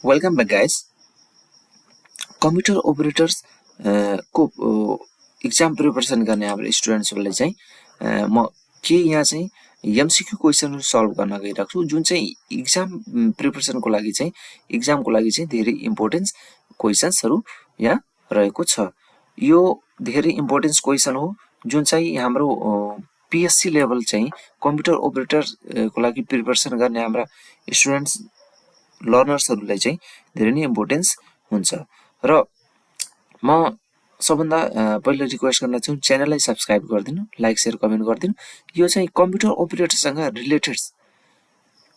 Welcome back guys. Computer operators को exam preparation गर्ने हाम्रो स्टुडेन्ट्सहरुलाई चाहिँ म के यहाँ चाहिँ एमसीक्यू क्वेशनहरु सल्भ गर्न गइरहेको छु, जुन चाहिँ एक्जाम प्रिपरेसनको लागि चाहिँ धेरै इम्पोर्टेन्स क्वेशन्सहरु यहाँ रहेको छ। यो धेरै इम्पोर्टेन्स क्वेशन हो, जुन चाहिँ हाम्रो पीएससी लेभल चाहिँ कम्प्युटर ओपरेटर को लागि प्रिपरेसन गर्ने हाम्रा स्टुडेन्ट्स लर्नर्सहरुलाई चाहिँ धेरै नै इम्पोर्टेन्स हुन्छ। र म सबभन्दा पहिले रिक्वेस्ट गर्न चाहन्छु, च्यानललाई सब्स्क्राइब गरिदिनु, लाइक शेयर कमेन्ट गरिदिनु। यो चाहिँ कम्प्युटर ओपरेटरसँग रिलेटेड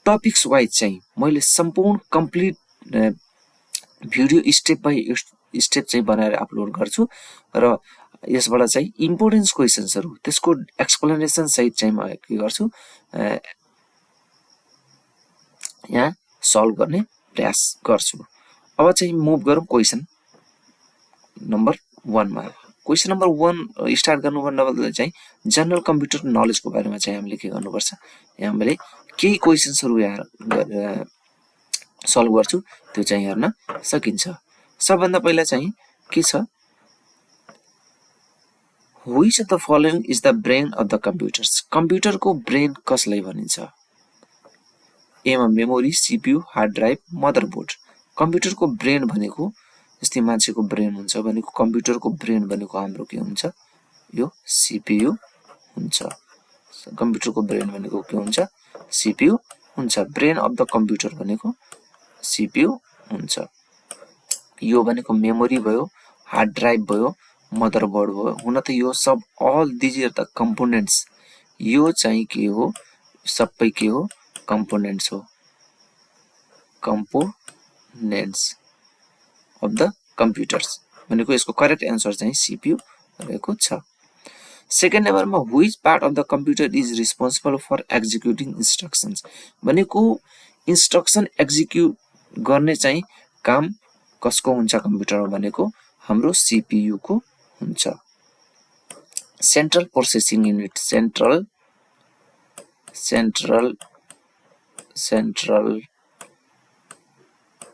टपिक्स वाइज चाहिँ मैले सम्पूर्ण complete video step by step चाहिँ बनाएर अपलोड गर्छु र यसबाट चाहिँ इम्पोर्टेन्स क्वेशन्सहरु त्यसको एक्सप्लेनेसन सहित चाहिँ म के गर्छु यहाँ सल्भ गर्ने प्रयास गर्छु। अब चाहिँ मुभ गरौँ क्वेशन नम्बर 1 मा। क्वेशन नम्बर 1 स्टार्ट गर्नुभन्दा चाहिँ जनरल कम्प्युटर नलेजको बारेमा चाहिँ हामीले के गर्नुपर्छ, यहाँ मैले केही क्वेशन्सहरु यहाँ सल्भ गर्छु, त्यो चाहिँ हेर्न सकिन्छ। सबभन्दा पहिला चाहिँ के छ, which of the following is the brain of the computers. कम्प्युटरको ब्रेन कसलाई भनिन्छ? ए मा memory, CPU, hard drive, motherboard. कम्प्युटरको ब्रेन भनेको जस्तै मान्छेको ब्रेन हुन्छ भनेको कम्प्युटरको ब्रेन भनेको हाम्रो के हुन्छ, यो सीपीयू हुन्छ। कम्प्युटरको ब्रेन भनेको के हुन्छ, सीपीयू हुन्छ। ब्रेन अफ द कम्प्युटर भनेको सीपीयू हुन्छ। यो भनेको मेमोरी भयो, हार्ड ड्राइभ भयो, मदरबोर्ड भयो। हुन त यो सब all these are the components. यो चाहिँ के हो, सबै के हो, कम्पोनेन्ट्स हो, कम्पोनेन्ट्स अफ द कम्प्युटर्स भनेको यसको करेक्ट एन्सर चाहिँ सीपीयू रहेको छ। सेकेन्ड नम्बरमा which part of the computer is responsible for executing instructions भनेको इन्स्ट्रक्सन एक्जिक्युट गर्ने चाहिँ काम कसको हुन्छ कम्प्युटरमा भनेको हाम्रो सीपीयू को हुन्छ। Central processing unit, central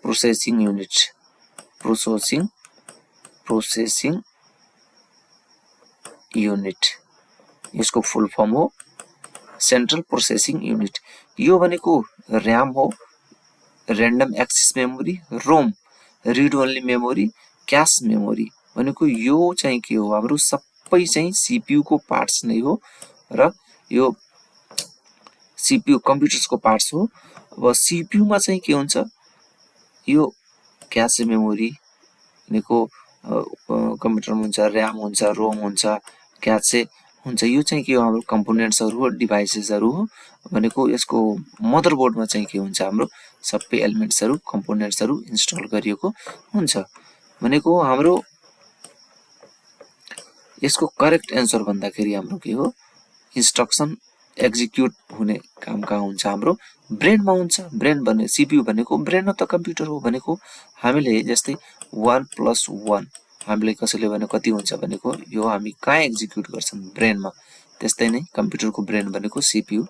processing unit, processing unit, यसको फुल फर्म हो सेन्ट्रल प्रोसेसिङ युनिट। यो भनेको र्याम हो, random access memory, ROM read only memory, cache memory भनेको यो चाहिँ के हो, हाम्रो सबै चाहिँ सीपीयू को पार्ट्स नै हो र यो सीपीयू कम्प्युटर्सको पार्ट्स हो। अब सीपीयू मा चाहिँ के हुन्छ, यो क्याश मेमोरी भनेको कम्प्युटरमा हुन्छ, र्याम हुन्छ, रोम हुन्छ, क्याचे हुन्छ। यो चाहिँ के हो, हाम्रो कम्पोनेन्ट्सहरु हो, डिभाइसेसहरु हो भनेको यसको मदरबोर्डमा चाहिँ के हुन्छ, हाम्रो सबै एलिमेन्ट्सहरु कम्पोनेन्ट्सहरु इन्स्टल गरिएको हुन्छ भनेको हाम्रो यसको करेक्ट एन्सर भन्दाखेरि हाम्रो के हो, इन्स्ट्रक्सन एक्जिक्युट हुने काम कहाँ हुन्छ, हाम्रो ब्रेनमा हुन्छ। ब्रेन भने सीपीयू भनेको ब्रेन अफ द कम्प्युटर हो भनेको हामीले जस्तै 1 + 1 हामीले कसैले भने कति हुन्छ भनेको यो हामी कहाँ एक्जिक्युट गर्छौं, ब्रेनमा। त्यस्तै नै कम्प्युटरको ब्रेन भनेको सीपीयू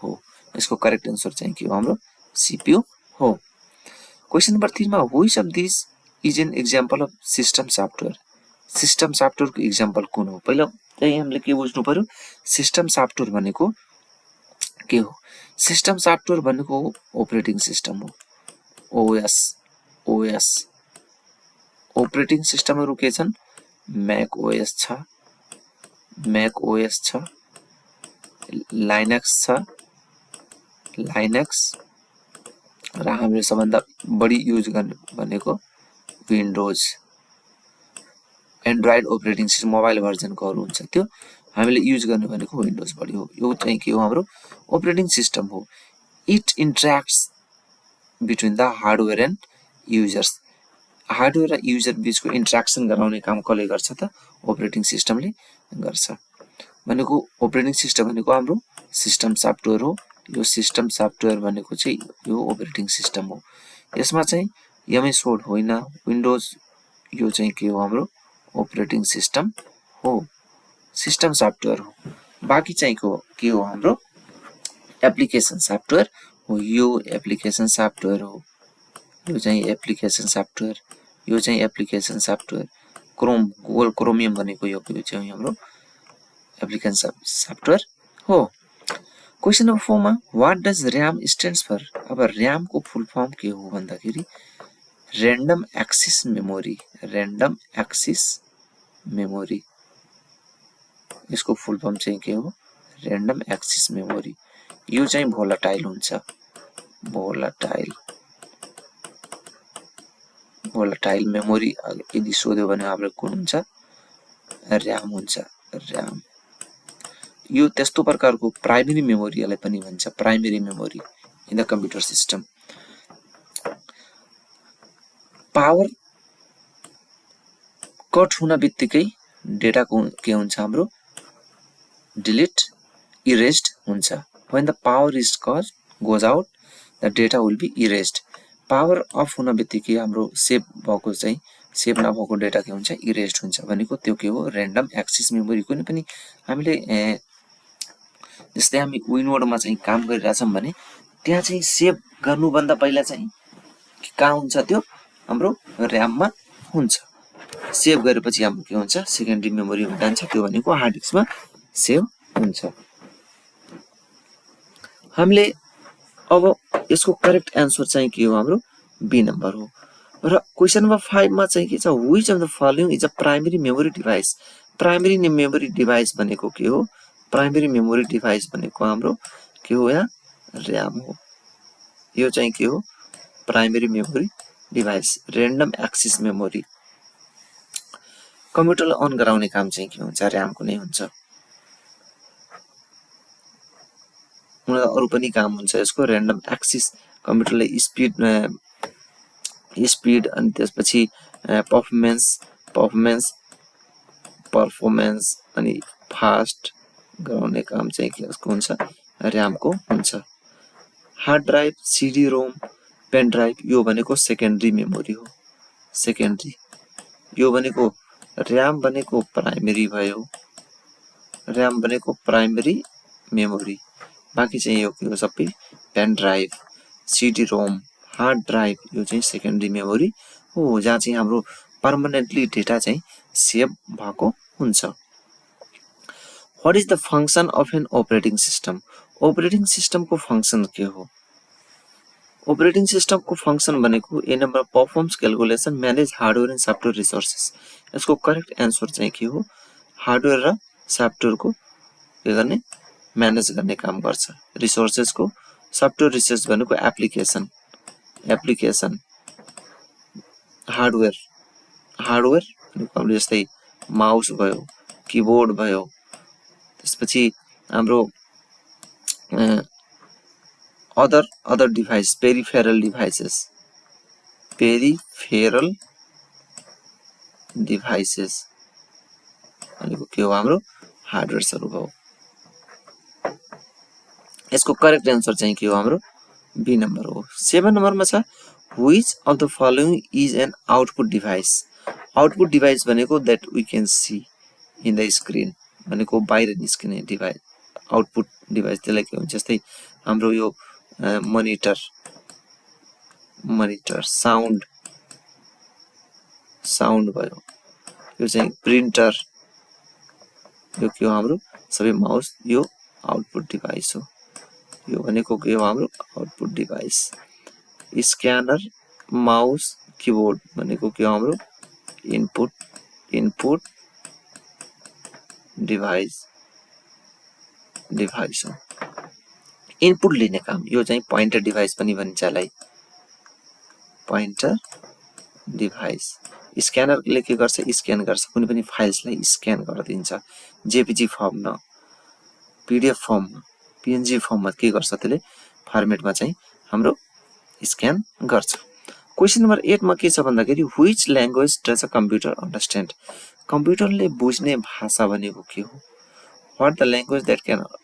हो। यसको करेक्ट एन्सर चाहिँ के हो, हाम्रो सीपीयू हो। क्वेशन नम्बर 3 मा which of this is an example of system software. System सफ्टवेयरको एक्जाम्पल कुन हो? पहिला चाहिँ हामीले के बुझ्नु पर्यो, सिस्टम सफ्टवेयर भनेको के हो? सिस्टम सफ्टवेयर भनेको अपरेटिङ सिस्टम हो, ओएस। अपरेटिङ सिस्टमहरु के छन्, मैक ओएस छ, लाइनक्स छ, र हामीले सबभन्दा बढी युज गर्ने भनेको Windows. Android operating system mobile भर्जनकोहरु हुन्छ, त्यो हामीले युज गर्ने भनेको विन्डोज बढी हो। यो चाहिँ के हो, हाम्रो अपरेटिङ सिस्टम हो। It interacts between the hardware and users. Hardware र युजर बीचको इन्टरेक्सन गराउने काम कसले गर्छ त, अपरेटिङ सिस्टमले गर्छ भनेको अपरेटिङ सिस्टम भनेको हाम्रो सिस्टम सफ्टवेयर हो। यो सिस्टम सफ्टवेयर भनेको चाहिँ यो अपरेटिङ सिस्टम हो। यसमा चाहिँ एमएस वर्ड होइन, विन्डोज यो चाहिँ के हो, हाम्रो अपरेटिङ सिस्टम हो, सिस्टम सफ्टवेयर हो। बाँकी चाहिँ के हो, हाम्रो एप्लिकेसन सफ्टवेयर हो, यो एप्लिकेसन सफ्टवेयर हो। यो चाहिँ एप्लिकेसन सफ्टवेयर, यो चाहिँ एप्लिकेसन सफ्टवेयर। गुगल क्रोमियम भनेको यो चाहिँ हाम्रो एप्लिकेसन सफ्टवेयर हो। क्वेसन नम्बर 4 मा what does RAM stands for. अब र्याम को फुल फर्म के हो भन्दाखेरि random access memory, random access memory. यसको फुल फर्म चाहिँ के हो, र्यान्डम एक्सेस मेमोरी। यो चाहिँ भोलाटाइल हुन्छ, भोलाटाइल मेमोरी यदि सोध्यो भने हाम्रो कुन हुन्छ, र्याम हुन्छ, र्याम। यो त्यस्तो प्रकारको प्राइमेरी मेमोरीलाई पनि भन्छ, primary memory in the computer system. Power cut हुन बित्तिकै डेटा को के हुन्छ हाम्रो, डिलिट, इरेज्ड हुन्छ। when the power is cut goes out the data will be erased। Power of हुन बित्तिकै हाम्रो सेभ भएको चाहिँ सेभ नभएको डेटा के हुन्छ, इरेज्ड हुन्छ भनेको त्यो के हो, र्यान्डम एक्सेस मेमोरी। कुनै पनि हामीले जस्तै हामी विन्डोमा चाहिँ काम गरिरहेछौँ भने त्यहाँ चाहिँ सेभ गर्नुभन्दा पहिला चाहिँ कहाँ हुन्छ, त्यो हाम्रो र्याममा हुन्छ। सेभ गरेपछि हाम्रो के हुन्छ, सेकेन्डरी मेमोरीमा जान्छ, त्यो भनेको हार्ड डिस्कमा सेभ हुन्छ। हामीले अब यसको करेक्ट एन्सर चाहिँ के हो, हाम्रो बी नम्बर हो। र क्वेसन नम्बर 5 मा चाहिँ के छ, which of the following is a primary memory device. Primary memory device भनेको के हो, प्राइमेरी मेमोरी डिभाइस भनेको हाम्रो के हो, यहाँ र्याम हो। यो चाहिँ के हो, primary memory device, random access memory. कम्प्युटरलाई अन गराउने काम चाहिँ के हुन्छ, र्यामको नै हुन्छ। उनीहरु अरु पनि काम हुन्छ यसको, र्यान्डम एक्सेस कम्प्युटरले स्पिड अनि त्यसपछि पर्फर्मेन्स अनि फास्ट गराउने काम चाहिँ के यसको हुन्छ, र्यामको हुन्छ। Hard drive, CD ROM, pen drive यो भनेको सेकेन्डरी मेमोरी हो, सेकेन्डरी। यो भनेको र्याम भनेको प्राइमेरी भयो, र्याम भनेको प्राइमेरी मेमोरी। बाँकी चाहिँ यो के हो, सबै pen drive, CD ROM, hard drive यो चाहिँ सेकेन्डरी मेमोरी हो, जहाँ चाहिँ हाम्रो पर्मानेन्टली डेटा चाहिँ सेभ भएको हुन्छ। What is the function of an operating system. Operating सिस्टमको फंक्शन के हो, अपरेटिङ सिस्टमको फंक्शन भनेको a number performs calculation, manage hardware and software resources. यसको करेक्ट एन्सर चाहिँ के हो, हार्डवेयर र सफ्टवेयरको के गर्ने, म्यानेज गर्ने काम गर्छ। रिसोर्सेसको, सफ्टवेयर रिसोर्स भनेको एप्लिकेसन, हार्डवेयर भनेको जस्तै माउस भयो, किबोर्ड भयो, त्यसपछि हाम्रो अदर डिभाइस, पेरिफेरल डिभाइसेस भनेको के हो, हाम्रो हार्डवेयर्सहरु भयो। यसको करेक्ट एन्सर चाहिँ के हो, हाम्रो बी नम्बर हो। 7 नम्बरमा छ which of the following is an output device. Output device भनेको that we can see in the screen, भनेको बाहिर निस्किने डिभाइस आउटपुट डिभाइस। त्यसलाई के हुन्छ, जस्तै हाम्रो यो मनिटर, साउन्ड भयो, यो चाहिँ प्रिन्टर, यो के हो, हाम्रो सबै माउस, यो आउटपुट डिभाइस हो। यो भनेको के हो, हाम्रो output device. Scanner, mouse, keyboard भनेको के हो, हाम्रो इनपुट डिभाइस हो। इनपुट लिने काम, यो चाहिँ पोइन्टर डिभाइस पनि भनिन्छ यसलाई, पोइन्टर डिभाइस। स्क्यानरले के गर्छ, स्क्यान गर्छ, कुनै पनि फाइल्सलाई स्क्यान गरिदिन्छ, जेपीजी फर्ममा, पीडीएफ फर्ममा, पीएनजी फर्ममा के गर्छ, त्यसले फर्मेटमा चाहिँ हाम्रो स्क्यान गर्छ। क्वेसन नम्बर 8 मा के छ भन्दाखेरि which language does a computer understand. कम्प्युटरले बुझ्ने भाषा भनेको के हो, what the language that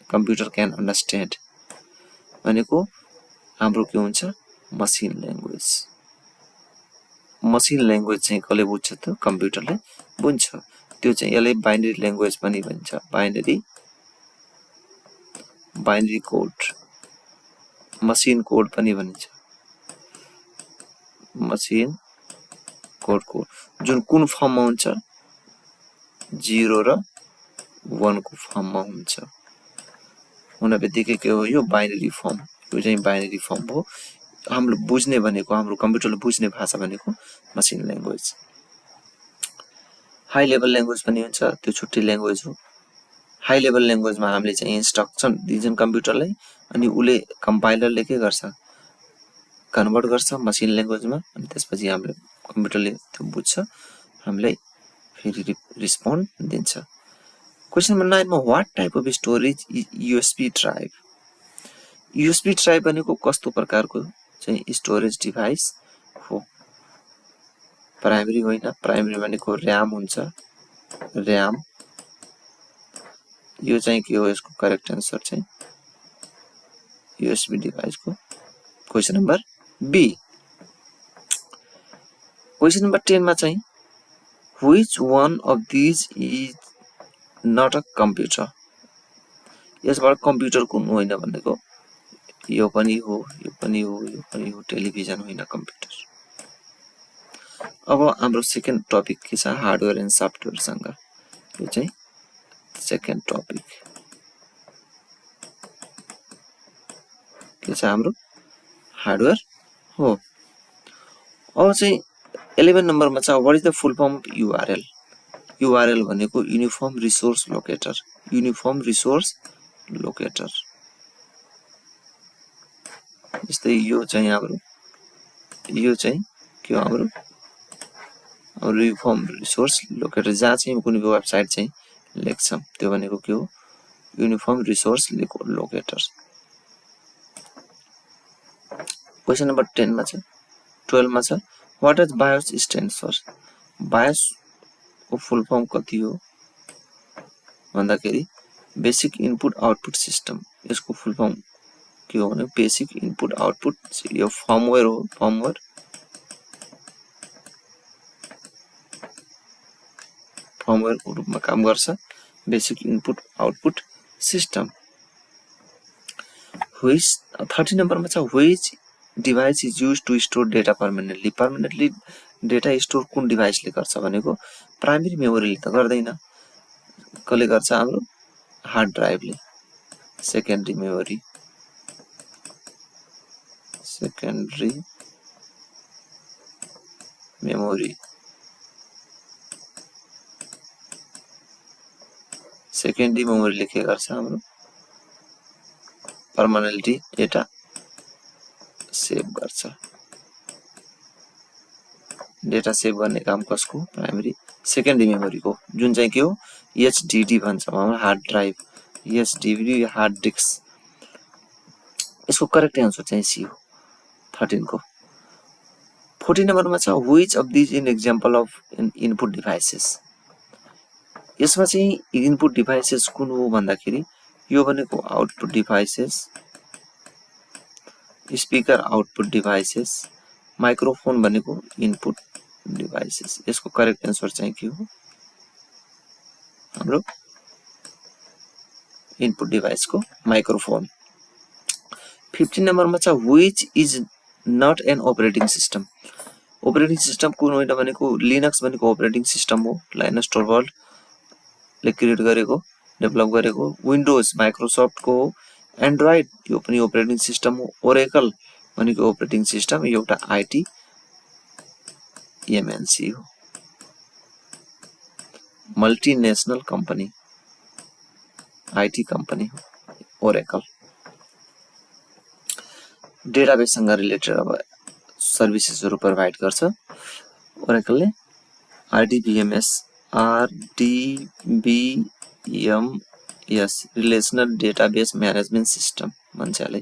computer can understand भनेको हाम्रो के हुन्छ, मसिन ल्याङ्ग्वेज। मसिन ल्याङ्ग्वेज चाहिँ कसले बुझ्छ त, कम्प्युटरले बुझ्छ। त्यो चाहिँ यसले बाइनरी ल्याङ्ग्वेज पनि भन्छ, बाइनरी कोड, मसिन कोड पनि भनिन्छ। मसिन कोडको जुन कुन फर्ममा हुन्छ 0 र 1 को फर्ममा हुन्छ हुन बित्तिकै के हो यो बाइनरी फर्म यो चाहिँ बाइनरी फर्म हो हाम्रो बुझ्ने भनेको हाम्रो कम्प्युटरले बुझ्ने भाषा भनेको machine language high level language पनि हुन्छ त्यो छुट्टै ल्याङ्ग्वेज हो हाई लेभल ल्याङ्ग्वेजमा हामीले चाहिँ इन्स्ट्रक्सन दिन्छन् कम्प्युटरलाई अनि उले कम्पाइलरले के गर्छ कन्भर्ट गर्छ मसिन ल्याङ्ग्वेजमा अनि त्यसपछि हामीले कम्प्युटरले त्यो बुझ्छ हामीलाई फेरि रिस्पोन्ड दिन्छ क्वेशन नम्बर 9 मा what type of storage is USB drive USB drive भनेको कस्तो प्रकारको चाहिँ स्टोरेज डिभाइस हो प्राइमरी होइन प्राइमरी भनेको र्याम हुन्छ र्याम यो चाहिँ के हो यसको करेक्ट आन्सर चाहिँ यूएसबी डिभाइसको question number B question number 10 मा चाहिँ which one of these is not a computer यसबाट कम्प्युटर कुन होइन भनेको यो पनि हो यो पनि हो यो पनि हो टेलिभिजन होइन कम्प्युटर अब हाम्रो सेकेन्ड टपिक के छ हार्डवेयर एन्ड सफ्टवेयर सँग यो चाहिँ सेकेन्ड टपिक के छ हाम्रो हार्डवेयर हो अब चाहिँ 11 नम्बरमा छ what is the full form of URL URL भनेको युनिफर्म रिसोर्स लोकेटर जस्तै यो चाहिँ हाम्रो यो चाहिँ के हो हाम्रो युनिफर्म रिसोर्स लोकेटर जहाँ चाहिँ कुनै वेबसाइट चाहिँ लेख्छौं त्यो भनेको के हो uniform resource locator question number 10 मा छ 12 मा छ what does BIOS stands for BIOS को फुल फर्म कति हो भन्दाखेरि बेसिक इनपुट आउटपुट सिस्टम यसको फुल फर्म के हो भने बेसिक इनपुट आउटपुट यो फर्मवेयर हो फर्मवेयर को रूपमा काम गर्छ basic input output system which 13 नम्बरमा छ which device is used to store data permanently data store कुन डिभाइसले गर्छ भनेको प्राइमरी मेमोरीले त गर्दैन कसले गर्छ हाम्रो हार्ड ड्राइभले सेकेन्डरी मेमोरी सेकेन्डरी मेमोरी के गर्छ हाम्रो पर्मानेन्टली डेटा सेभ गर्छ डेटा सेभ गर्ने काम कसको प्राइमरी सेकेन्डरी मेमोरीको जुन चाहिँ के हो एचडीडी भन्छ हाम्रो hard drive HDD hard disk यसको करेक्ट आन्सर चाहिँ सी हो 13 को 14 नम्बरमा छ which of these in example of input devices यसमा चाहिँ इनपुट डिभाइसेस कुन हो भन्दाखेरि यो भनेको output devices speaker output devices microphone भनेको इनपुट डिभाइसेस यसको करेक्ट आन्सर चाहिँ के हो हाम्रो इनपुट डिभाइसको माइक्रोफोन 15 नम्बरमा छ which is not an operating system कुन होइन भनेको लिनक्स भनेको अपरेटिङ सिस्टम हो लाइनस टोरवाल्ड ले क्रिएट गरेको डेभलप गरेको विन्डोज माइक्रोसफ्ट को हो एन्ड्रोइड यो पनि अपरेटिङ सिस्टम हो ओरेकल भनेको अपरेटिङ सिस्टम एउटा आईटी एमएनसी हो मल्टीनेशनल कंपनी आईटी कंपनी हो ओरेकल डेटाबेस सँग रिलेटेड अब सर्भिसेसहरु प्रोवाइड गर्छ ओरेकलले RDBMS relational database management system भन्छले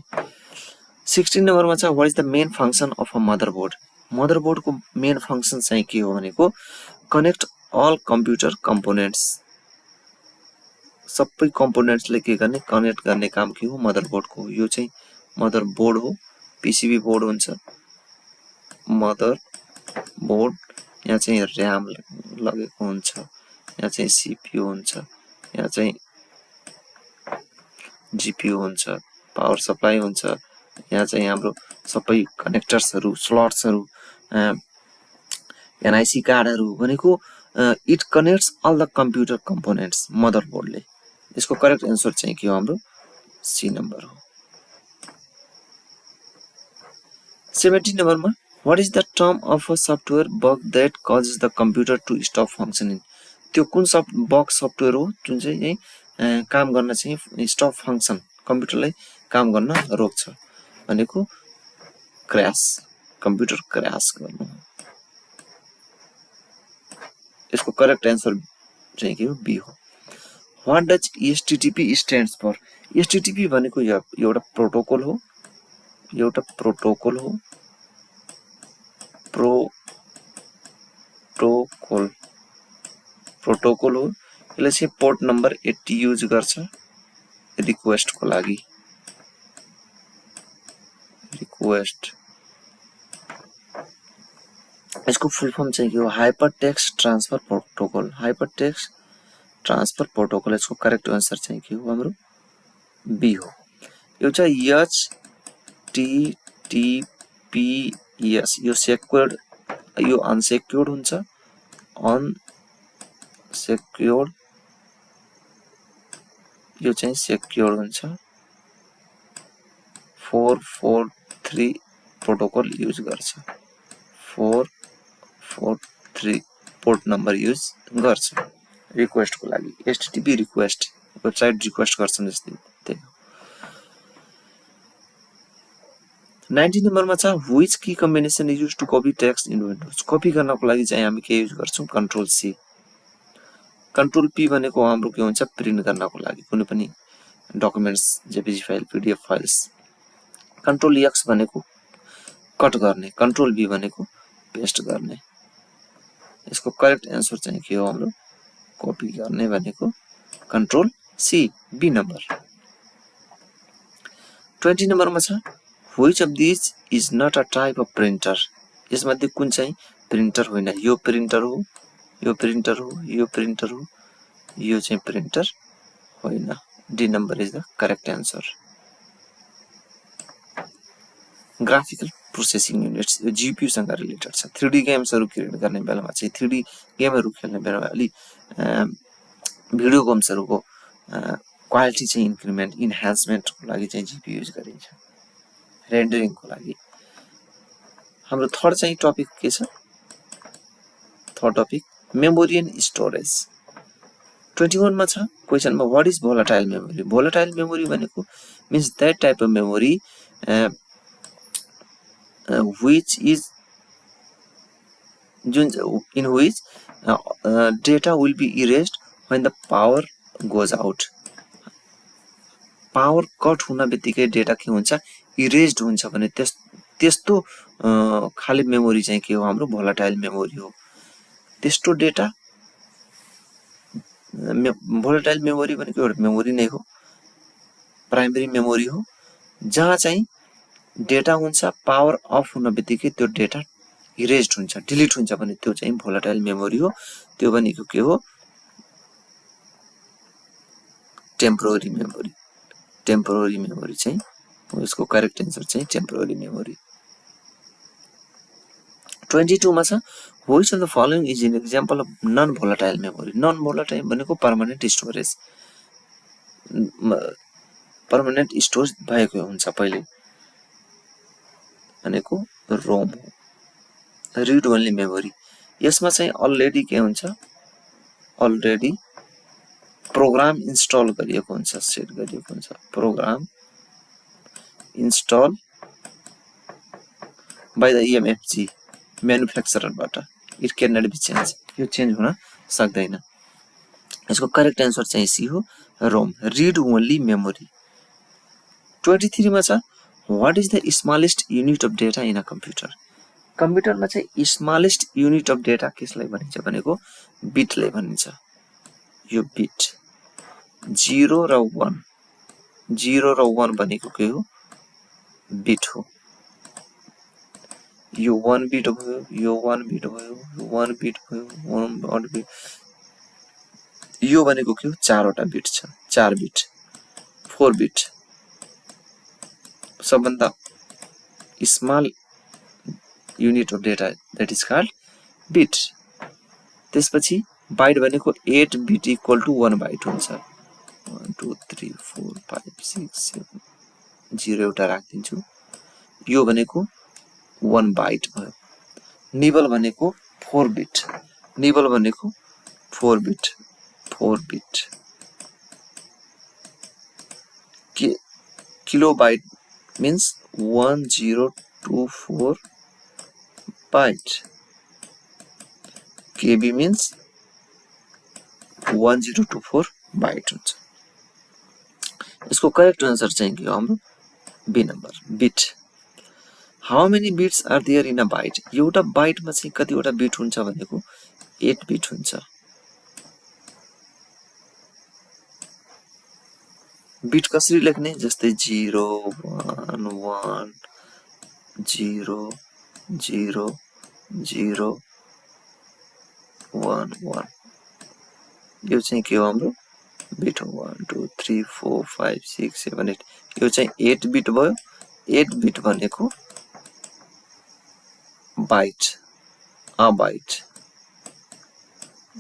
16 नम्बरमा छ what is the main function of a motherboard को मेन फंक्शन चाहिँ के हो भनेको कनेक्ट अल कम्प्युटर कम्पोनेन्ट्स सबै कम्पोनेन्ट्सले के गर्ने कनेक्ट गर्ने काम के हो मदरबोर्ड को यो चाहिँ मदरबोर्ड हो पीसीबी बोर्ड हुन्छ मदरबोर्ड यहाँ चाहिँ र्याम लगेको हुन्छ यहाँ चाहिँ सीपीयू हुन्छ यहाँ चाहिँ जीपीयू हुन्छ पावर सप्लाई हुन्छ यहाँ चाहिँ हाम्रो सबै कनेक्टर्सहरु स्लट्सहरु एनआईसी कार्डहरू भनेको it connects all the computer components मदरबोर्डले। यसको करेक्ट एन्सर चाहिँ के हो हाम्रो सी नम्बर हो। 17 नम्बरमा what is the term of a software bug that causes the computer to stop functioning. त्यो कुन बग सफ्टवेयर हो जुन चाहिँ काम गर्न चाहिँ स्टप फङ्सन कम्प्युटरलाई काम गर्न रोक्छ भनेको क्र्यास, कम्प्युटर क्र्यास गर्नु। यसको करेक्ट एन्सर चाहिँ के हो बी हो। What does HTTP stands for. HTTP भनेको एउटा प्रोटोकल हो, एउटा प्रोटोकल हो, प्रोटोकल हो। यसले चाहिँ पोर्ट नम्बर 80 युज गर्छ रिक्वेस्टको लागि। रिक्वेस्ट यसको फुल फर्म चाहिँ के हो hyper text transfer protocol. Hyper text transfer protocol यसको करेक्ट आन्सर चाहिँ के हो हाम्रो बी हो। यो चाहिँ एचटीटीपीएस यो सेक्युर्ड यो अनसेक्युर्ड हुन्छ, अनसेक्युर्ड यो चाहिँ सेक्युर्ड हुन्छ। 443 प्रोटोकल युज गर्छ, 443 पोर्ट नम्बर युज गर्छ रिक्वेस्टको लागि। एचटीटीपी रिक्वेस्ट वेबसाइट रिक्वेस्ट गर्छन् जस्तै त्यही हो। 19 नम्बरमा छ which key combination is use to copy text in Windows. Copy गर्नको लागि चाहिँ हामी के युज गर्छौं कन्ट्रोल सी। कन्ट्रोल पी भनेको हाम्रो के हुन्छ प्रिन्ट गर्नको लागि कुनै पनि documents JPG file PDF files. Control x भनेको कट गर्ने, कन्ट्रोल बी भनेको पेस्ट गर्ने। यसको करेक्ट एन्सर चाहिँ के हो हाम्रो कपी गर्ने भनेको कन्ट्रोल सी बी नम्बर। 20 नम्बरमा छ which of this is not a type of printer. यसमध्ये कुन चाहिँ प्रिन्टर होइन। यो प्रिन्टर हो, यो प्रिन्टर हो, यो प्रिन्टर हो, यो चाहिँ प्रिन्टर होइन। D number is the correct answer. Graphical processing units यो जीपीयू सँग रिलेटेड छ। 3D गेम्सहरू क्रिएट गर्ने बेलामा चाहिँ 3D गेमहरू खेल्ने बेलामा अलि भिडियो गेम्सहरूको क्वालिटी चाहिँ इन्क्रिमेन्ट इन्हान्समेन्टको लागि चाहिँ जीपीयू युज गरिन्छ रेन्डरिङको लागि। हाम्रो थर्ड चाहिँ टपिक के छ third topic memory and storage. 21 मा छ क्वेशनमा what is volatile memory. Volatile memory भनेको means that type of memory which is in which data will be erased when the power goes out. Power cut हुन बित्तिकै data के हुन्छ erased हुन्छ भने त्यस्तो खाली मेमोरी चाहिँ के हो हाम्रो भोलाटाइल मेमोरी हो। त्यस्तो डेटा भोलाटाइल मेमोरी भनेको एउटा मेमोरी नै हो, प्राइमरी मेमोरी हो जहाँ चाहिँ डेटा हुन्छ पावर अफ हुन बित्तिकै त्यो डेटा इरेज्ड हुन्छ डिलिट हुन्छ भने त्यो चाहिँ भोलाटाइल मेमोरी हो। त्यो भनेको के हो टेम्पोररी मेमोरी। टेम्पोररी मेमोरी चाहिँ यसको करेक्ट एन्सर चाहिँ टेम्पोररी मेमोरी। 22 मा छ which of the following is an example of non volatile memory. Non volatile भनेको पर्मानेन्ट स्टोरेज, पर्मानेन्ट स्टोरेज भएको हुन्छ पहिले भनेको रोम हो, रिड ओन्ली मेमोरी। यसमा चाहिँ अलरेडी के हुन्छ अलरेडी प्रोग्राम इन्स्टल गरिएको हुन्छ, सेट गरिएको हुन्छ। Program install by the EMFG म्यानुफ्याक्चररबाट it can not be change. यो चेन्ज हुन सक्दैन। यसको करेक्ट एन्सर चाहिँ सी हो रोम रिड ओन्ली मेमोरी। 23 मा छ what is the smallest unit of data in a computer. कम्प्युटरमा चाहिँ स्मलेस्ट युनिट अफ डेटा केसलाई भनिन्छ भनेको बिटलाई भनिन्छ। यो बिट 0 र 1, 0 र 1 भनेको के हो बिट हो। यो 1 बिट भयो, यो 1 बिट भयो, यो 1 बिट भयो, 1 बिट। यो भनेको के हो 4 वटा बिट छ, 4 बिट 4 बिट। सबभन्दा small unit of data that is called beet. त्यसपछि बाइट भनेको 8 बिट इक्वल टु 1 बाइट हुन्छ। 1 2 3 4 5 6 7 0 एउटा राखिदिन्छु। यो भनेको 1 बाइट भयो। निबल भनेको 4 बिट। निबल भनेको 4 beet 4 beet. Kilobyte means 1024 byte. KB means 1024 byte हुन्छ। यसको करेक्ट आन्सर चाहिँ के हो हाम्रो B number bit. How many bits are there in a byte? एउटा बाइटमा चाहिँ कतिवटा बिट हुन्छ भनेको 8 बिट हुन्छ। बिट कसरी लेख्ने? जस्तै 0 1 1 0 0 0 1 1। यो चाहिँ के हो हाम्रो बिट हो। 1 2 3 4 5 6 7 8। यो चाहिँ 8 बिट भयो। 8 बिट भनेको बाइट अ बाइट।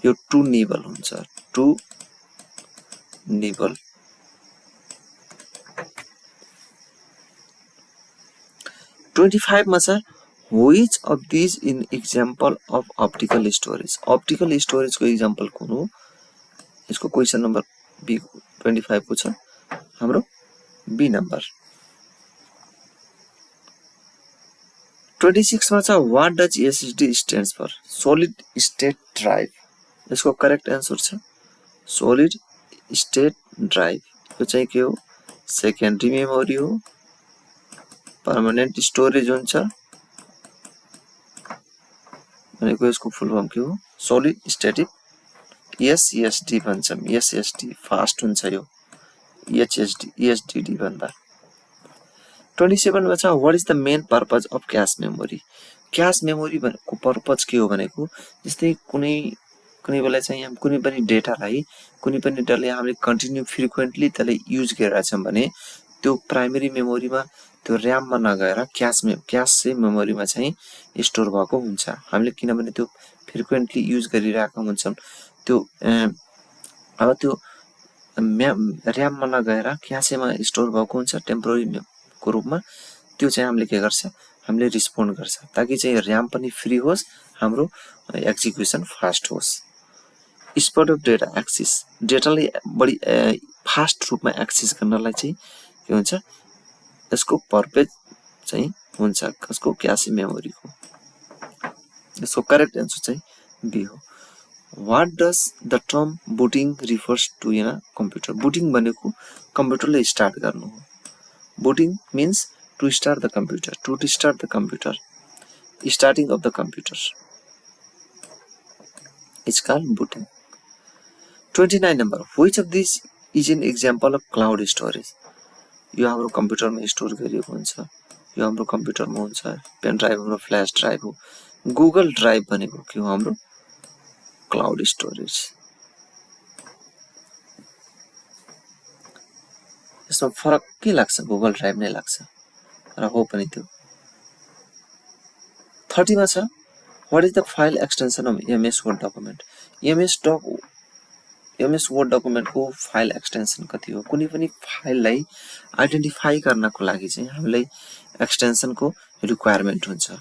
यो 2 निबल हुन्छ। 2 निबल। 25 मा छ which of this in example of optical storage? Optical storage को एक्जाम्पल कुन हो? यसको क्वेशन नम्बर बी 25 को छ हाम्रो बी नम्बर। 26 मा छ what does SSD stands for? Solid state drive. यसको करेक्ट आन्सर छ सोलिड स्टेट ड्राइभ। यो चाहिँ के हो? सेकेन्डरी मेमोरी हो। पर्मानेन्ट स्टोरेज हुन्छ भनेको यसको फुल फर्म के हो? सोलिड स्टेटिक एसएसडी भन्छौं। एसएसडी फास्ट हुन्छ यो एचएसडी एसडीडी भन्दा। 27 मा छ what is the main purpose of cache memory? Cache memory को पर्पज के हो भनेको जस्तै कुनै बेला चाहिँ हम कुनै पनि डेटालाई कुनै पनि डेटाले हामीले कन्टिन्यू फ्रिक्वेन्टली त्यसलाई युज गरिरहेका छौं भने त्यो प्राइमरी मेमोरीमा त्यो र्याममा नगएर क्याश चाहिँ मेमोरीमा चाहिँ स्टोर भएको हुन्छ। हामीले किनभने त्यो फ्रिक्वेन्टली युज गरिरहेका हुन्छौं त्यो अब त्यो र्याममा नगएर क्याशेमा स्टोर भएको हुन्छ टेम्पोररी को रूपमा। त्यो चाहिँ हामीले के गर्छ? हामीले रिस्पोन्ड गर्छ ताकि चाहिँ र्याम पनि फ्री होस्, हाम्रो एक्जिक्युसन फास्ट होस्। स्पिड अफ डेटा एक्सेस, डेटालाई बढी फास्ट रूपमा एक्सेस गर्नलाई चाहिँ के हुन्छ? यसको पर्पज चाहिँ हुन्छ कसको? क्याशे मेमोरीको। यसको करेक्ट आन्सर चाहिँ बी हो। What does the term booting refers to in a computer? Booting भनेको कम्प्युटरले स्टार्ट गर्नु हो। Booting means to start the computer, to start the computer, starting of the computer is called booting. 29 number which of this is an example of cloud storage? यो हाम्रो कम्प्युटरमा store गरिएको हुन्छ। यो हाम्रो कम्प्युटरमा हुन्छ। पेन ड्राइभ हाम्रो फ्ल्याश ड्राइभ हो। गुगल ड्राइभ भनेको के हो? हाम्रो क्लाउड स्टोरेज। यसमा फरक के लाग्छ? गुगल ड्राइभ नै लाग्छ र हो पनि त्यो। 30 मा छ what is the file extension of MS word document? MS word document को फाइल एक्सटेन्सन कति हो? कुनै पनि फाइललाई आइडेन्टिफाई गर्नको लागि चाहिँ हामीलाई एक्सटेन्सन को रिक्वायरमेन्ट हुन्छ।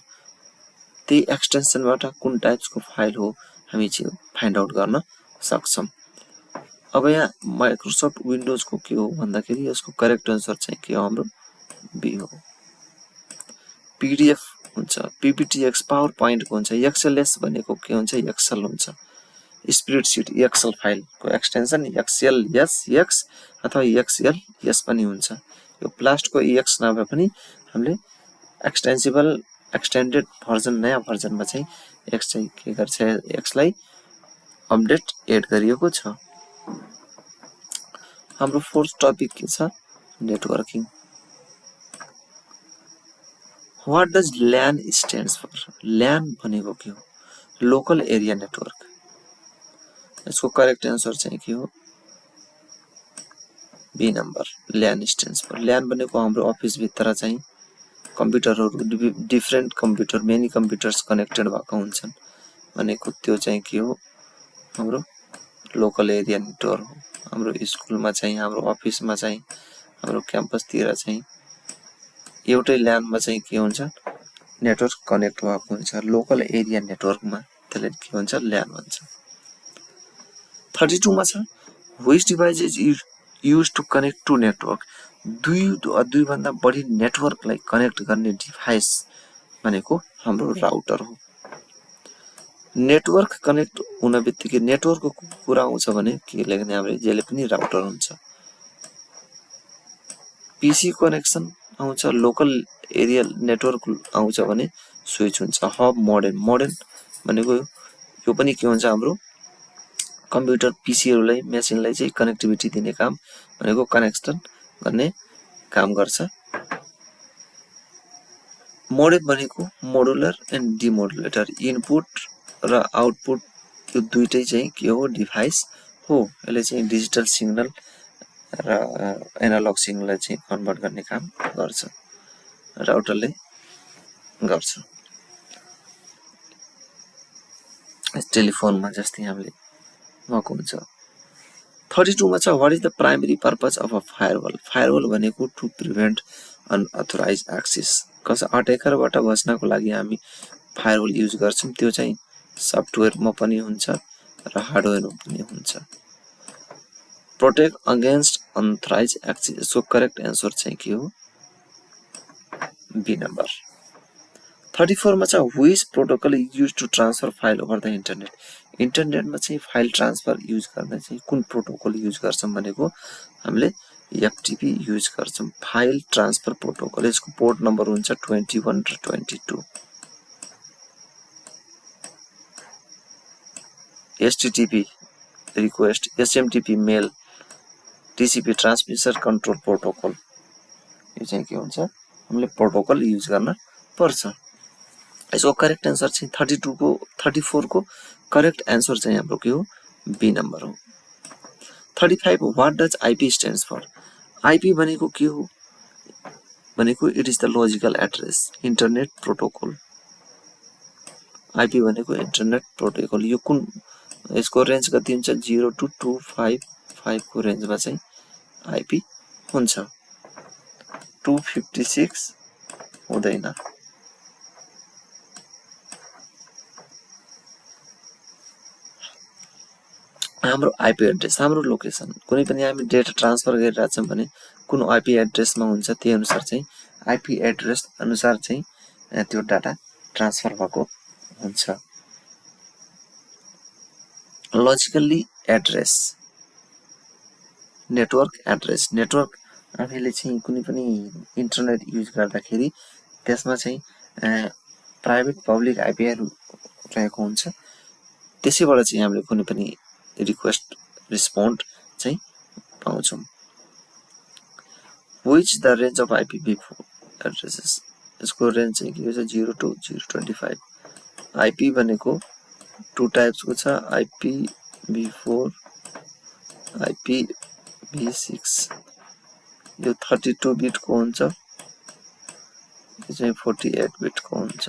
त्यही एक्सटेन्सनबाट कुन टाइप्स को फाइल हो हामी चाहिँ फाइन्ड आउट गर्न सक्छौं। अब यहाँ माइक्रोसफ्ट विन्डोज को के हो भन्दाखेरि यसको करेक्ट आन्सर चाहिँ के हो? हाम्रो बी हो। पीडीएफ हुन्छ, पीपीटीएक्स पावर पोइन्ट को हुन्छ, एक्सएलएस भनेको के हुन्छ? एक्सेल हुन्छ। स्प्रेडशीट एक्सेल फाइल को एक्सटेन्सन एक्सएलएस अथवा एक्सएलएस पनि हुन्छ। यो प्लास्ट को एक्स नभए पनि हामीले एक्सटेन्सिबल एक्सटेन्डेड भर्जन नयाँ भर्जनमा चाहिँ एक्स चाहिँ के गर्छ? एक्सलाई अपडेट एड गरिएको छ। हाम्रो फोर्थ टपिक के छ? Networking. What does LAN stands for? LAN भनेको के हो? Local area network. यसको करेक्ट आन्सर चाहिँ के हो? B number LAN stands for. LAN भनेको हाम्रो अफिस भित्र चाहिँ कम्प्युटरहरू different computer many computers connected भएको हुन्छन् भनेको त्यो चाहिँ के हो हाम्रो लोकल एरिया नेटवर्क हो। हाम्रो स्कुलमा चाहिँ हाम्रो अफिसमा चाहिँ हाम्रो क्याम्पसतिर चाहिँ एउटै ल्यानमा चाहिँ के हुन्छ नेटवर्क कनेक्ट भएको हुन्छ लोकल एरिया नेटवर्कमा त्यसले के हुन्छ ल्यान भन्छ। 32 मा छ which device is used to connect to network दुई भन्दा बढी नेटवर्कलाई कनेक्ट गर्ने डिभाइस भनेको हाम्रो राउटर हो। नेटवर्क कनेक्ट हुन बित्तिकै नेटवर्कको कुरा आउँछ भने के लेख्ने हामीले जहिले पनि राउटर हुन्छ। पीसी कनेक्सन आउँछ लोकल एरिया नेटवर्क आउँछ भने स्विच हुन्छ। हब मोडेम भनेको यो पनि के हुन्छ हाम्रो कम्प्युटर पीसीहरूलाई मेसिनलाई चाहिँ कनेक्टिभिटी दिने काम भनेको कनेक्सन गर्ने काम गर्छ। मोडेम भनेको मोडुलर एन्ड डिमोडुलेटर इनपुट र आउटपुट यो दुईटै चाहिँ के हो डिभाइस हो। यसले चाहिँ डिजिटल सिग्नल र एनालग सिग्नललाई चाहिँ कन्भर्ट गर्ने काम गर्छ राउटरले गर्छ। टेलिफोनमा जस्तै हामीले भएको हुन्छ। 32 मा छ what is the primary purpose of a firewall firewall भनेको टु प्रिभेन्ट अनअथोराइज एक्सेस कस अट्याकरबाट बच्नको लागि हामी फायरवल युज गर्छौं। त्यो चाहिँ सफ्टवेयरमा पनि हुन्छ र हार्डवेयरमा पनि हुन्छ। प्रोटेक्ट अगेन्स्ट अनअथोराइज एक्सेस यसको करेक्ट एन्सर चाहिँ के हो बी नम्बर। 34 मा छ which protocol is used to transfer file over the internet इन्टरनेटमा चाहिँ फाइल ट्रान्सफर युज गर्न चाहिँ कुन प्रोटोकल युज गर्छौं भनेको हामीले एफटीपी युज गर्छौं फाइल ट्रान्सफर प्रोटोकल। यसको पोर्ट नम्बर हुन्छ 21 र 22। एचटीटीपी रिक्वेस्ट एसएमटीपी मेल टीसीपी ट्रान्समिशन कन्ट्रोल प्रोटोकल यो चाहिँ के हुन्छ हामीले प्रोटोकल युज गर्न पर्छ। यसको करेक्ट एन्सर चाहिँ 34 को करेक्ट एन्सर चाहिँ हाम्रो के हो बी नम्बर हो। 35 what does IP stands for IP भनेको के हो भनेको it is the logical address internet protocol. IP भनेको इन्टरनेट प्रोटोकल यो कुन यसको रेन्ज कति हुन्छ 0 to 255 को रेन्जमा चाहिँ आईपी हुन्छ 256 हुँदैन। हाम्रो आईपी एड्रेस हाम्रो लोकेसन कुनै पनि हामी डेटा ट्रान्सफर गरिरहेका छौं भने कुन आईपी एड्रेसमा हुन्छ त्यही अनुसार चाहिँ आईपी एड्रेस अनुसार चाहिँ त्यो डाटा ट्रान्सफर भएको हुन्छ। Logically address network address network हामीले चाहिँ कुनै पनि इन्टरनेट युज गर्दाखेरि त्यसमा चाहिँ प्राइभेट पब्लिक आईपीहरू रहेको हुन्छ त्यसैबाट चाहिँ हामीले कुनै पनि रिक्वेस्ट रिस्पोन्ड चाहिँ पाउँछौं। Which the range of IPv4 addresses यसको रेन्ज चाहिँ के हो 0 to 025 आईपी भनेको टु टाइप्स को छ IPv4 IPv6 यो 32 बिट को हुन्छ यो चाहिँ 48 बिट को हुन्छ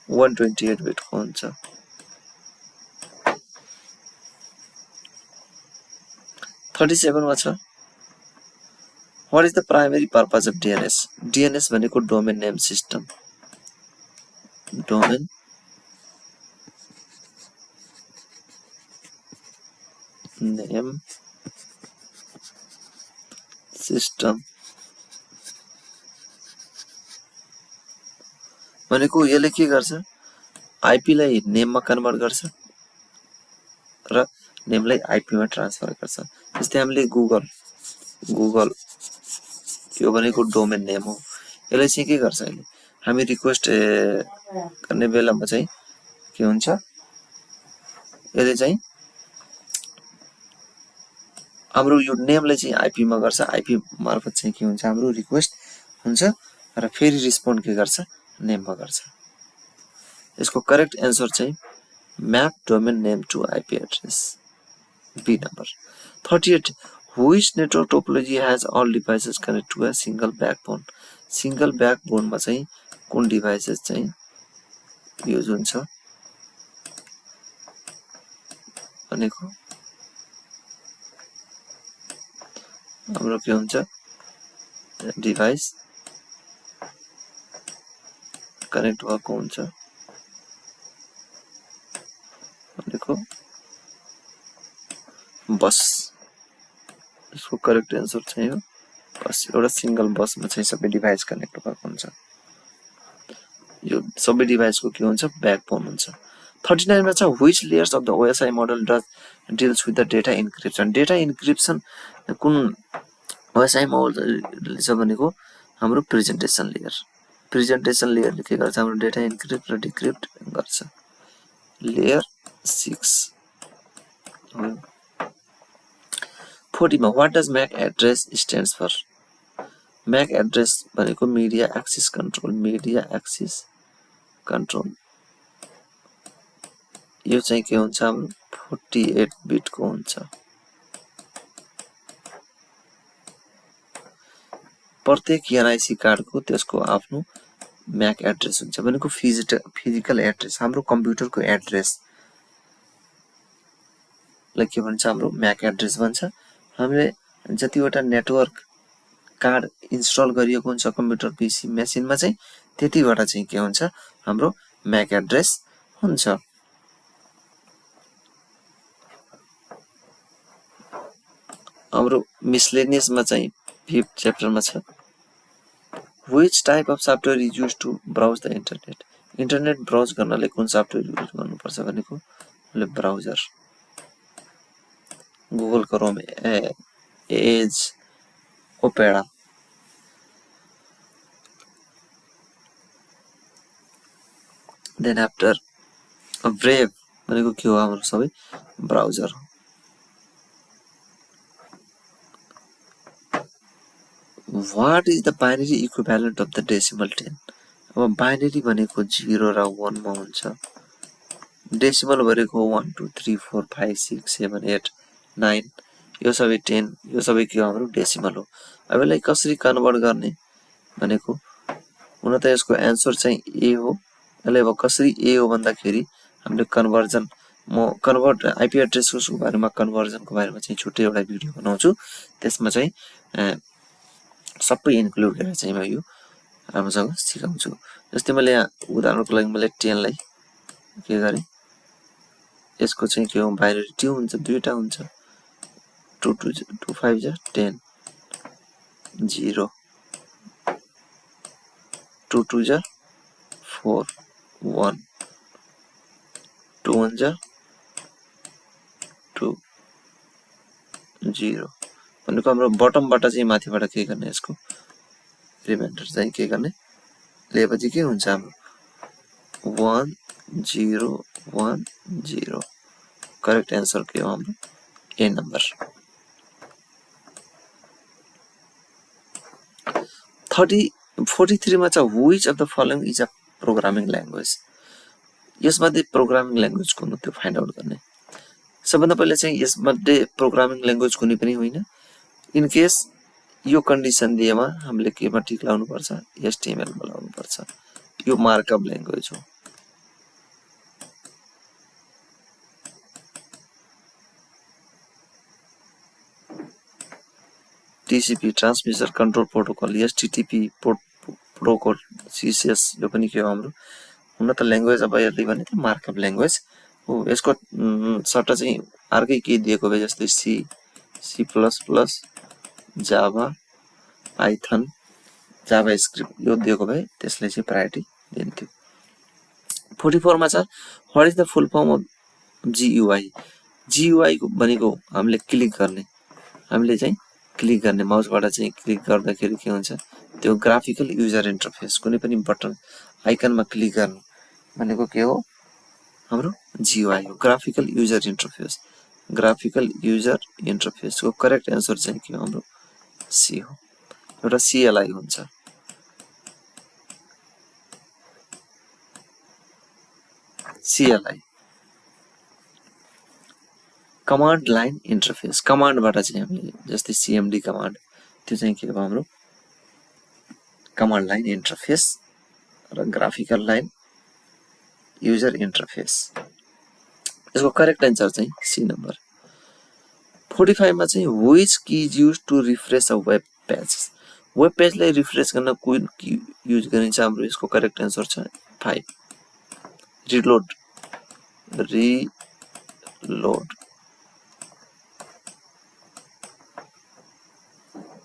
128 बिट को हुन्छ। 37 मा छ what is the primary purpose of DNS DNS भनेको domain name system domain name system भनेको यसले के गर्छ आईपी लाई नेममा कन्भर्ट गर्छ र नेमलाई आईपी मा ट्रान्सफर गर्छ। जस्तै हामीले गुगल यो भनेको डोमेन नेम हो यसले चाहिँ के गर्छ अहिले हामी रिक्वेस्ट गर्ने बेलामा चाहिँ के हुन्छ यसले चाहिँ हाम्रो यो नेमलाई चाहिँ आईपी मा गर्छ आईपी मार्फत चाहिँ के हुन्छ हाम्रो रिक्वेस्ट हुन्छ र फेरि रिस्पोन्ड के गर्छ नेममा गर्छ। यसको करेक्ट एन्सर चाहिँ map domain name to IP address B number. 38 which network topology has all devices connect to a single backbone single ब्याकबोनमा चाहिँ कुन डिभाइसेस चाहिँ युज हुन्छ भनेको हाम्रो के हुन्छ डिभाइस कनेक्ट भएको हुन्छ भनेको बस। यसको करेक्ट एन्सर चाहिँ हो बस। एउटा सिंगल बसमा चाहिँ सबै डिभाइस कनेक्ट भएको हुन्छ। यो सबै डिभाइसको के हुन्छ ब्याकबोन हुन्छ। 39 मा छ which layers of the OSI model deals with the data encryption. Data encryption कुन ओएसआई मोडल छ भनेको हाम्रो प्रेजेन्टेसन लेयर। प्रेजेन्टेसन लेयरले के गर्छ हाम्रो डेटा इन्क्रिप्ट र डिक्रिप्ट गर्छ। लेयर 6 हो। 40 मा what does MAC address stands for. MAC address भनेको media access control. Media access control यो चाहिँ के हुन्छ हाम्रो 48 बिटको हुन्छ। प्रत्येक एनआईसी कार्डको त्यसको आफ्नो म्याक एड्रेस हुन्छ भनेको फिजिकल एड्रेस। हाम्रो कम्प्युटरको एड्रेस लाई के भन्छ हाम्रो म्याक एड्रेस भन्छ। हामीले जतिवटा नेटवर्क कार्ड इन्स्टल गरिएको हुन्छ कम्प्युटर पीसी मेसिनमा चाहिँ त्यतिवटा चाहिँ के हुन्छ हाम्रो म्याक एड्रेस हुन्छ। हाम्रो मिसलेनियसमा चाहिँ 5th च्याप्टरमा छ which type of software is used to browse the internet. Internet browse गर्नले कुन सफ्टवेयर युज गर्नुपर्छ भनेको browser Google Chrome Edge Opera. Then after Brave भनेको के हो हाम्रो सबै ब्राउजर हो। What is the binary equivalent of the decimal 10? अब बाइनरी भनेको 0 र 1 मा हुन्छ। डेसिमल भनेको 1 2 3 4 5 6 7 8 9 यो सबै 10 यो सबै के हो हाम्रो डेसिमल हो। अब यसलाई कसरी कन्भर्ट गर्ने भनेको हुन त यसको एन्सर चाहिँ ए हो। यसलाई अब कसरी ए हो भन्दाखेरि हामीले कन्भर्जन म कन्भर्ट आईपी एड्रेसको बारेमा कन्भर्जनको बारेमा चाहिँ छुट्टै एउटा भिडियो बनाउँछु। त्यसमा चाहिँ सबै इन्क्लुड गरेर चाहिँ म यो राम्रोसँग सिकाउँछु। जस्तै मैले यहाँ उदाहरणको लागि मैले 10 लाई के गरे यसको चाहिँ के हो बाइनरी 2 हुन्छ दुईटा हुन्छ 2 5 जा 10 0 2 2 जा 4 1 2 1 जा 2 0 भनेको हाम्रो बटमबाट चाहिँ माथिबाट के गर्ने यसको रिमाइन्डर चाहिँ के गर्ने लेपछि के हुन्छ हाम्रो 1 0 1 0 करेक्ट एन्सर के हो हाम्रो ए नम्बर। 43 मा छ which of the following is a programming language. यसमध्ये प्रोग्रामिङ ल्याङ्ग्वेज कुन हो त्यो फाइन्ड आउट गर्ने। सबभन्दा पहिले चाहिँ यसमध्ये प्रोग्रामिङ ल्याङ्ग्वेज कुनै पनि होइन। इन केस यो कन्डिसन दिएमा हामीले केमा टिक लाउनु पर्छ एचटीएमएल मा लाउनु पर्छ। यो मार्कअप ल्याङ्ग्वेज हो। TCP transmission control protocol HTTP protocol CCS यो पनि के हो हाम्रो हुन त ल्याङ्ग्वेज अब यसले भने त मार्कअप ल्याङ्ग्वेज हो। यसको सट्टा चाहिँ अर्कै के दिएको भए जस्तै C C plus plus Java Python JavaScript यो दिएको भए त्यसले चाहिँ प्रायोरिटी दिन्थ्यो। 44 मा छ what is the full form of GUI. GUI भनेको हामीले क्लिक गर्ने हामीले चाहिँ क्लिक गर्ने माउसबाट चाहिँ क्लिक गर्दाखेरि के हुन्छ त्यो ग्राफिकल युजर इन्टरफेस कुनै पनि बटन आइकनमा क्लिक गर्नु भनेको के हो हाम्रो जीयूआई हो graphical user interface. Graphical user इन्टरफेसको करेक्ट एन्सर चाहिँ के हो हाम्रो सी हो। एउटा सीएलआई हुन्छ। CLI command line interface. कमान्डबाट चाहिँ हामीले जस्तै सीएमडी कमान्ड त्यो चाहिँ के हो हाम्रो कमान्ड लाइन इन्टरफेस र ग्राफिकल लाइन युजर इन्टरफेस। यसको करेक्ट आन्सर चाहिँ सी नम्बर। 45 मा चाहिँ which key is use to refresh a web page. Web पेजलाई रिफ्रेश गर्न कुन की युज गरिन्छ हाम्रो? यसको करेक्ट आन्सर छ 5 रिलोड।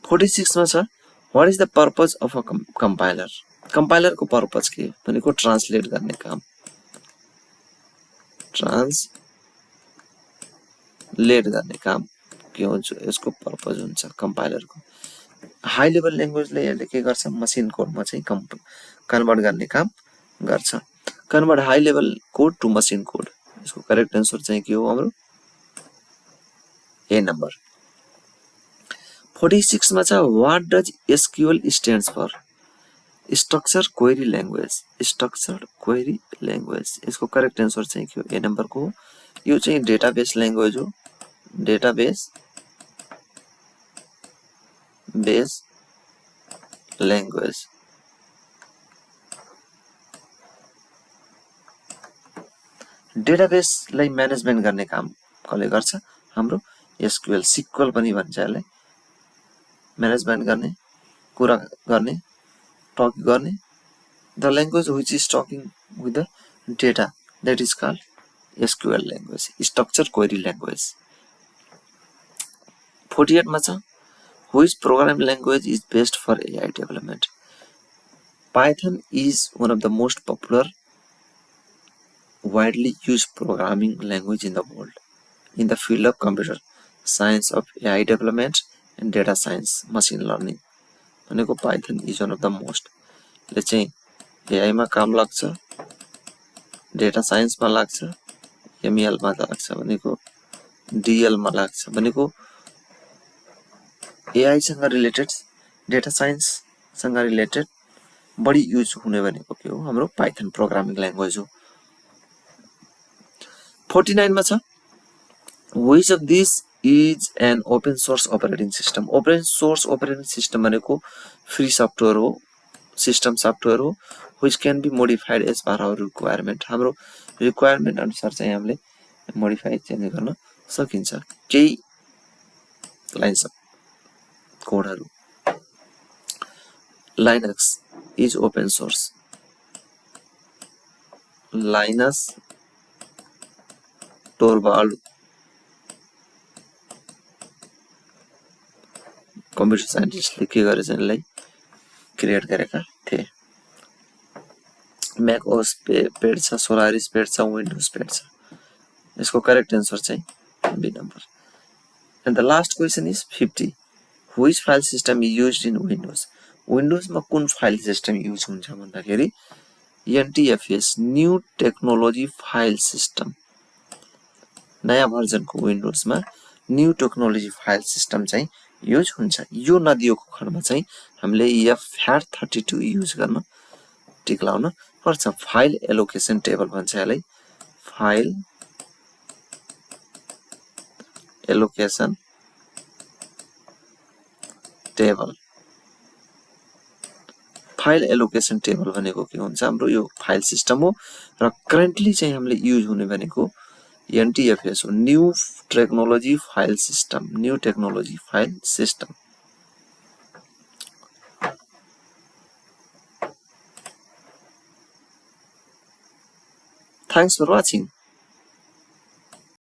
46 मा छ what is the purpose of a compiler. कम्पाइलरको पर्पज के भनेको ट्रान्सलेट गर्ने काम, ट्रान्सलेट गर्ने काम के हुन्छ यसको पर्पज हुन्छ कम्पाइलरको। हाई लेभल ल्याङ्ग्वेजले यसले के गर्छ? मसिन कोडमा चाहिँ कन्भर्ट गर्ने काम गर्छ। Convert high level code to machine code. यसको करेक्ट आन्सर चाहिँ के हो हाम्रो? A number. 46 मा छ what does SQL stands for. Structure query language. Structure query language. यसको करेक्ट आन्सर चाहिँ के हो? ए नम्बरको हो। यो चाहिँ डेटाबेस ल्याङ्ग्वेज हो। Database language. डेटाबेसलाई म्यानेजमेन्ट गर्ने काम कसले गर्छ? हाम्रो एसक्यूएल सिक्वल पनि भन्छ यसलाई। म्यानेजमेन्ट गर्ने, कुरा गर्ने, टक गर्ने। The language which is talking with the data that is called SQL language, structure query language. 48 मा छ which programming language is best for AI development. Python is one of the most popular widely used programming language in the world in the field of computer science of AI development and data science machine learning। भनेको Python is one of the most. ले चाहिँ AI मा काम लाग्छ, data science मा लाग्छ, ML मा लाग्छ, भनेको डीएल मा लाग्छ, भनेको एआई सँग रिलेटेड, डेटा साइन्स सँग रिलेटेड बढी युज हुने भनेको के हो? हाम्रो पाइथन प्रोग्रामिङ ल्याङ्ग्वेज हो। 49 मा छ which of this is an open source operating system. Open source operating system भनेको फ्री सफ्टवेयर हो, सिस्टम सफ्टवेयर हो, which can be modified as per our requirement. हाम्रो रिक्वायरमेन्ट अनुसार चाहिँ हामीले मोडिफाई चेन्ज गर्न सकिन्छ केही लाइन्स अफ कोडहरू। Linux is open source. Linus Torvald computer साइन्टिस्टले के गरेछ? यसलाई क्रिएट गरेका थिए। म्याक ओएस पेड छ, सोलारिस पेड छ, विन्डोज पेड छ। यसको करेक्ट आन्सर चाहिँ B number. And the last question is 50 which file system is used in Windows. विन्डोजमा कुन फाइल सिस्टम युज हुन्छ भन्दाखेरि NTFS, new technology file system. नयाँ भर्जनको विन्डोजमा न्यू टेक्नोलोजी फाइल सिस्टम चाहिँ युज हुन्छ। यो नदिएको खण्डमा चाहिँ हामीले FAT32 युज गर्न टिक लाउन पर्छ। फाइल एलोकेसन टेबल भन्छ यसलाई, file allocation table. File allocation table भनेको के हुन्छ? हाम्रो यो फाइल सिस्टम हो र करेन्टली चाहिँ हामीले युज हुने भनेको एनटीएफएस हो, new technology file system. New technology file system. Thanks for watching.